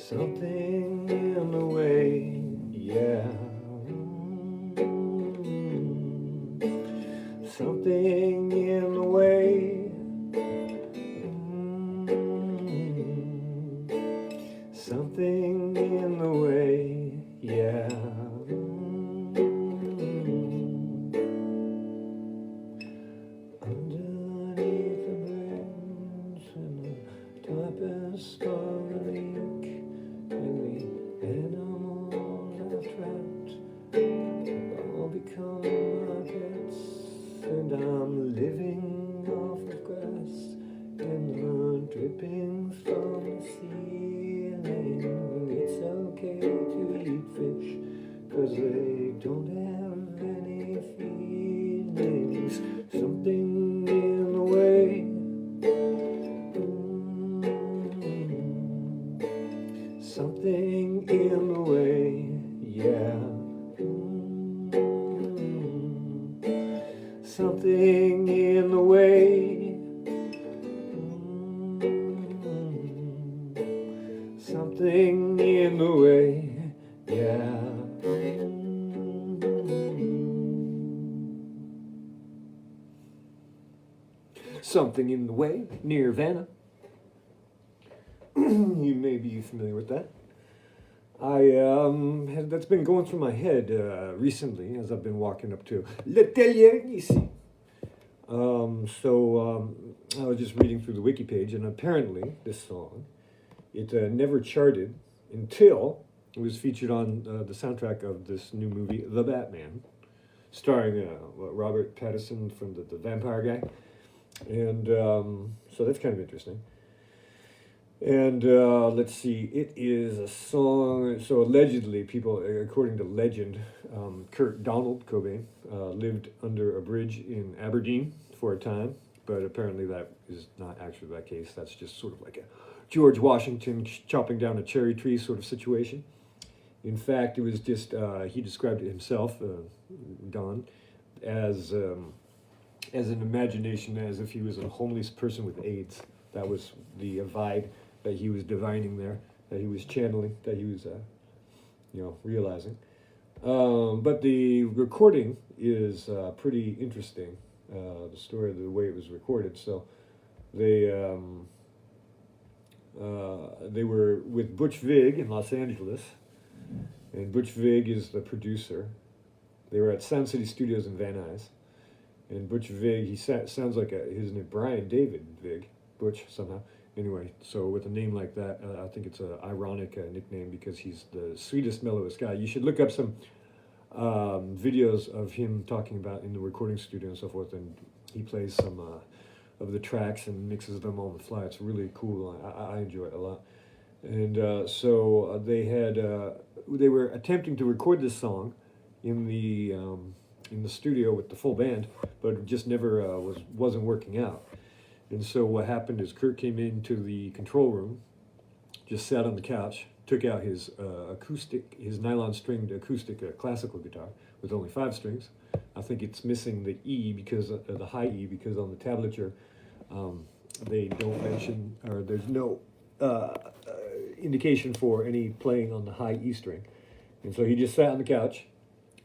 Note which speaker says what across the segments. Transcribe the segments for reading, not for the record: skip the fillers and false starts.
Speaker 1: Something in the way, yeah. Something in the way. Something in the way, yeah. Underneath the branch and the tempest of a leak, and the animals I've trapped all become my pets, and I'm living off of grass and the drippings from the ceiling. It's okay to eat fish, 'cause they don't have any feelings. Something in the way. Something in the way, yeah. Something in the way. Something in the way, yeah. Something in the way, Nirvana. You may be familiar with that. That's been going through my head recently as I've been walking up to L'Atelier ici. I was just reading through the wiki page, and apparently this song, it never charted until it was featured on the soundtrack of this new movie, The Batman, starring Robert Pattinson from the vampire guy. And so that's kind of interesting. And let's see, it is a song, so allegedly people, according to legend, Kurt Donald Cobain lived under a bridge in Aberdeen for a time, but apparently that is not actually that case. That's just sort of like a George Washington chopping down a cherry tree sort of situation. In fact, it was just, he described it himself, Don, as an imagination, as if he was a homeless person with AIDS. That was the vibe that he was divining there, that he was channeling, that he was, realizing. But the recording is pretty interesting. The story of the way it was recorded. So they were with Butch Vig in Los Angeles, and Butch Vig is the producer. They were at Sound City Studios in Van Nuys, and Butch Vig, he sounds like his name, Brian David Vig, Butch somehow. Anyway, so with a name like that, I think it's an ironic nickname because he's the sweetest, mellowest guy. You should look up some videos of him talking about in the recording studio and so forth, and he plays some of the tracks and mixes them on the fly. It's really cool. I enjoy it a lot. And so they were attempting to record this song in the studio with the full band, but it just never wasn't working out. And so what happened is Kurt came into the control room, just sat on the couch, took out his nylon-stringed acoustic classical guitar with only 5 strings. I think it's missing the E because the high E, because on the tablature they don't mention, or there's no indication for any playing on the high E string. And so he just sat on the couch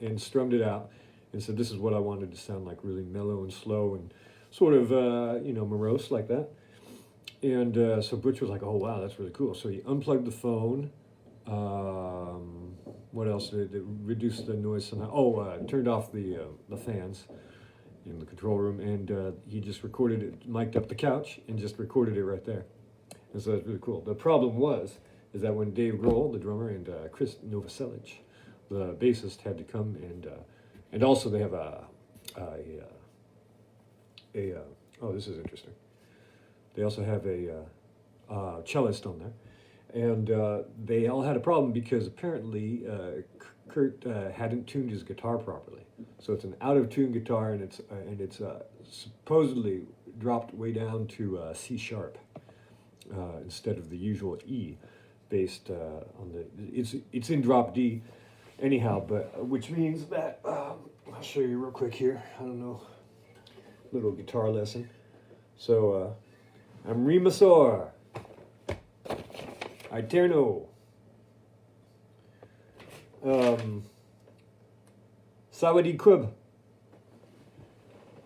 Speaker 1: and strummed it out and said, "This is what I wanted to sound like, really mellow and slow and sort of, morose like that." And so Butch was like, "Oh, wow, that's really cool." So he unplugged the phone. What else? It reduced the noise somehow. Turned off the fans in the control room, and he just recorded it, mic'd up the couch, and just recorded it right there. And so that's really cool. The problem is that when Dave Grohl, the drummer, and Chris Novoselic, the bassist, had to come, and also they have this is interesting. They also have a cellist on there, and they all had a problem because apparently Kurt hadn't tuned his guitar properly. So it's an out of tune guitar, and it's supposedly dropped way down to C sharp instead of the usual E, based on it's in drop D, anyhow. But which means that I'll show you real quick here. I don't know. Little guitar lesson. So I'm re major, alterno, Sawadee Krub.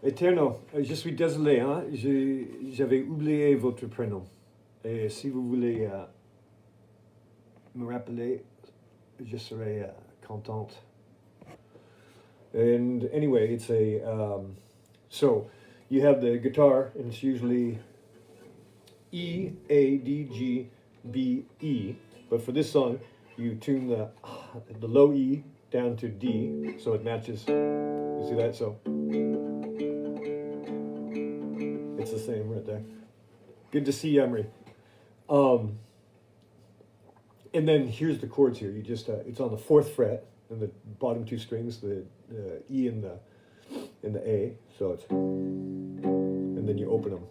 Speaker 1: Eterno, je suis désolé, hein? J'avais oublié votre prénom. Et si vous voulez me rappeler, je serai contente. And anyway, it's so you have the guitar, and it's usually E, A, D, G, B, E. But for this song, you tune the low E down to D, so it matches. You see that? So it's the same right there. Good to see you, Emery. And then here's the chords here. You just it's on the 4th fret and the bottom 2 strings, the E and the A. So it's, and then you open them.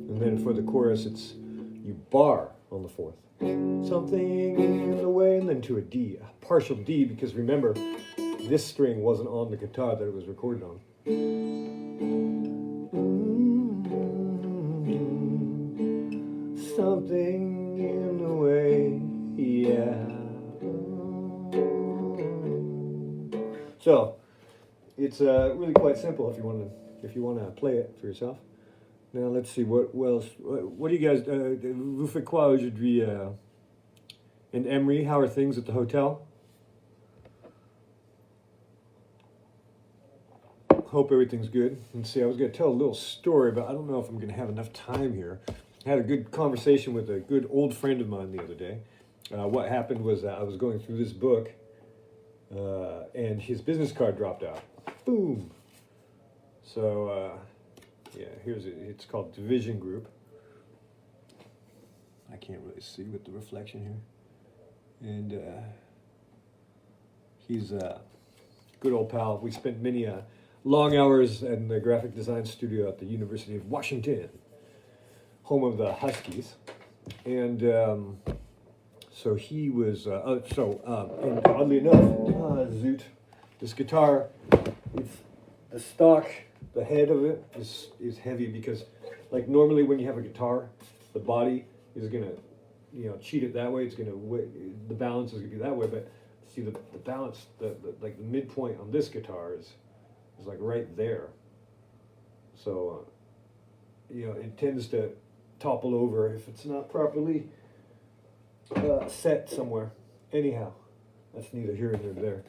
Speaker 1: And then for the chorus, it's you bar on the 4th. Something in the way, and then to a D, a partial D, because remember, this string wasn't on the guitar that it was recorded on. Something in the way, yeah. So it's really quite simple if you want to play it for yourself. Now let's see what else. What do you guys? Vous faites quoi aujourd'hui? And Emery, how are things at the hotel? Hope everything's good. And see, I was going to tell a little story, but I don't know if I'm going to have enough time here. I had a good conversation with a good old friend of mine the other day. What happened was I was going through this book, and his business card dropped out. Boom. So, yeah, here's it. It's called Division Group. I can't really see with the reflection here. And he's a good old pal. We spent many long hours in the graphic design studio at the University of Washington, home of the Huskies. And so he was, and oddly enough, Zoot, this guitar, it's the stock, the head of it is heavy because, like, normally when you have a guitar, the body is going to, cheat it that way. It's going to, the balance is going to be that way. But see, the balance, the midpoint on this guitar is like right there. So, it tends to topple over if it's not properly set somewhere. Anyhow, that's neither here nor there.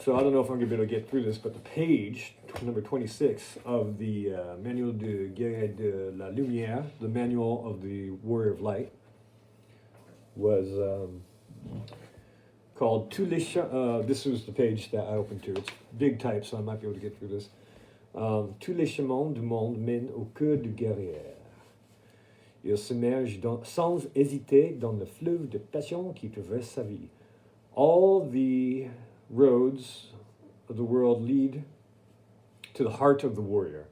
Speaker 1: So I don't know if I'm going to be able to get through this, but the page, number 26 of the Manual de Guerre de la Lumière, the Manual of the Warrior of Light, was called Tous les this was the page that I opened to. It's big type, so I might be able to get through this. Tous les chemins du monde mènent au cœur du guerrier. Il s'immerge sans hésiter dans le fleuve de passion qui traverse sa vie. All the roads of the world lead to the heart of the warrior.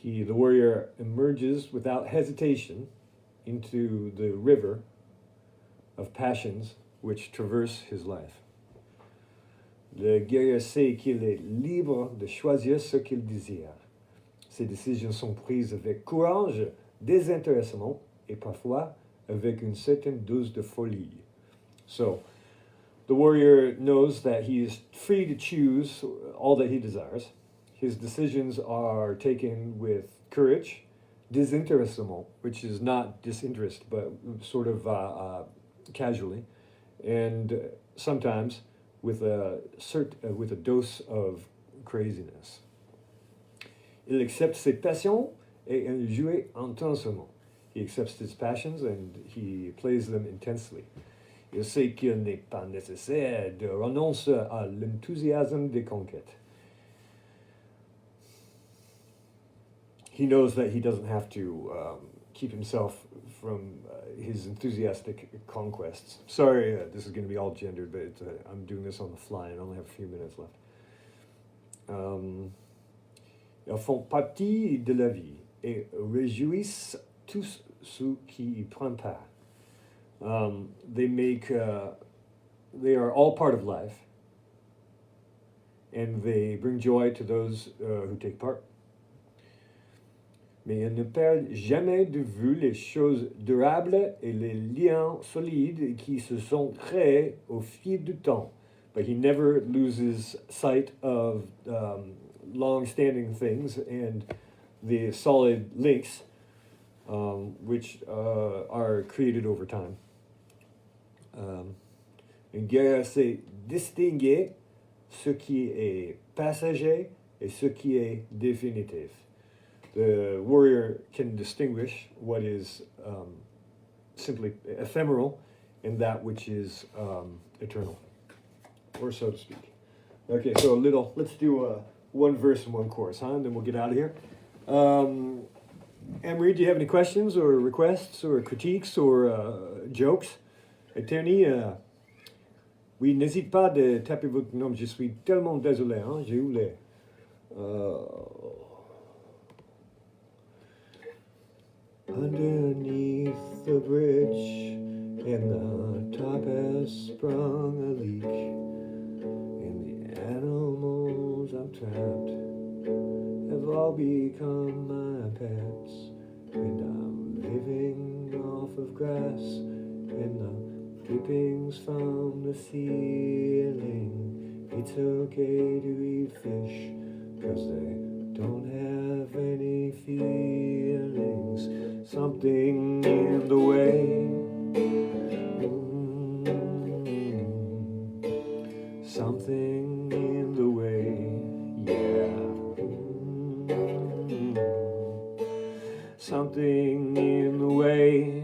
Speaker 1: The warrior emerges without hesitation into the river of passions which traverse his life. Le guerrier sait qu'il est libre de choisir ce qu'il désire. Ses décisions sont prises avec courage, désintéressement, et parfois avec une certaine dose de folie. So, the warrior knows that he is free to choose all that he desires. His decisions are taken with courage, désintéressement, which is not disinterest, but sort of casually, and sometimes with a dose of craziness. Il accepte ses passions et il joue intensément. He accepts his passions and he plays them intensely. Il sait qu'il n'est pas nécessaire de renoncer à l'enthousiasme des conquêtes. He knows that he doesn't have to keep himself from his enthusiastic conquests. Sorry, this is going to be all gendered, but I'm doing this on the fly and I only have a few minutes left. Ils font partie de la vie et réjouissent tous ceux qui y prennent part. They are all part of life, and they bring joy to those who take part. Mais il ne perd jamais de vue les choses durables et les liens solides qui se sont créés au fil du temps. But he never loses sight of long-standing things and the solid links which are created over time. Une guerre, c'est distinguer ce qui est passager et ce qui est définitif. The warrior can distinguish what is simply ephemeral and that which is eternal, or so to speak. Okay, so let's do one verse and one chorus, huh? And then we'll get out of here. Anne-Marie, do you have any questions or requests or critiques or jokes? Attorney, oui, n'hésite pas de taper votre nom. Je suis tellement désolé, hein? J'ai eu les... Underneath the bridge, and the top has sprung a leak, and the animals I've trapped have all become my pets, and I'm living off of grass, and the drippings from the ceiling. It's okay to eat fish, 'cause they don't have any feelings. Something in the way, something in the way, yeah. Something in the way,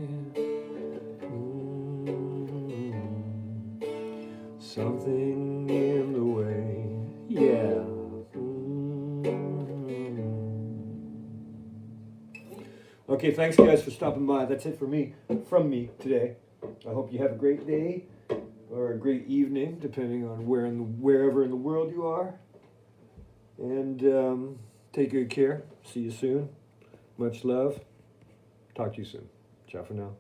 Speaker 1: something in the way, yeah. Okay, thanks guys for stopping by. That's it from me today. I hope you have a great day or a great evening, depending on wherever in the world you are. And take good care. See you soon. Much love. Talk to you soon. Ciao for now.